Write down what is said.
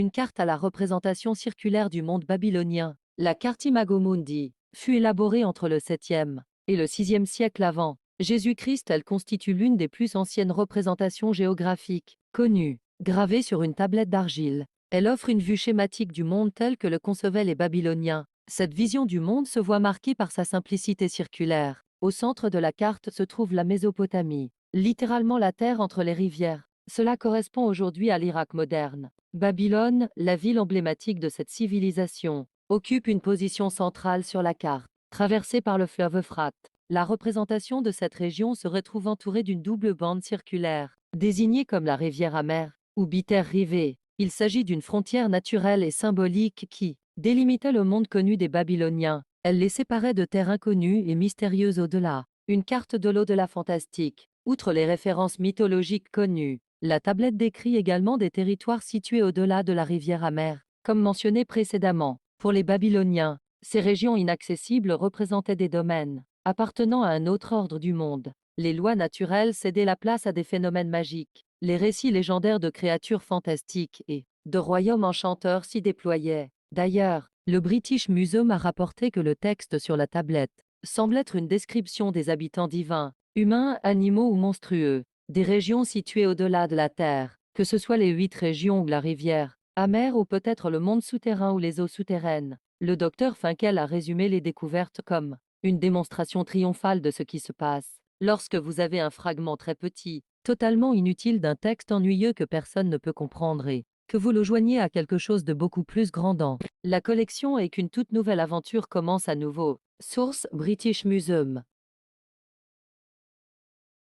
Une carte à la représentation circulaire du monde babylonien, la carte Imago Mundi, fut élaborée entre le 7e et le 6e siècle avant Jésus-Christ. Elle constitue l'une des plus anciennes représentations géographiques connues. Gravée sur une tablette d'argile, elle offre une vue schématique du monde tel que le concevaient les Babyloniens. Cette vision du monde se voit marquée par sa simplicité circulaire. Au centre de la carte se trouve la Mésopotamie, littéralement la terre entre les rivières. Cela correspond aujourd'hui à l'Irak moderne. Babylone, la ville emblématique de cette civilisation, occupe une position centrale sur la carte. Traversée par le fleuve Euphrate, la représentation de cette région se retrouve entourée d'une double bande circulaire, désignée comme la rivière amère ou Biter Rivé. Il s'agit d'une frontière naturelle et symbolique qui délimitait le monde connu des Babyloniens. Elle les séparait de terres inconnues et mystérieuses au-delà. Une carte de l'au-delà fantastique. Outre les références mythologiques connues, la tablette décrit également des territoires situés au-delà de la rivière amère. Comme mentionné précédemment, pour les Babyloniens, ces régions inaccessibles représentaient des domaines appartenant à un autre ordre du monde. Les lois naturelles cédaient la place à des phénomènes magiques. Les récits légendaires de créatures fantastiques et de royaumes enchanteurs s'y déployaient. D'ailleurs, le British Museum a rapporté que le texte sur la tablette semble être une description des habitants divins, humains, animaux ou monstrueux, des régions situées au-delà de la Terre, que ce soit les 8 régions ou la rivière amère ou peut-être le monde souterrain ou les eaux souterraines. Le docteur Finkel a résumé les découvertes comme une démonstration triomphale de ce qui se passe lorsque vous avez un fragment très petit, totalement inutile d'un texte ennuyeux que personne ne peut comprendre et que vous le joignez à quelque chose de beaucoup plus grandant. La collection et qu'une toute nouvelle aventure commence à nouveau. Source British Museum.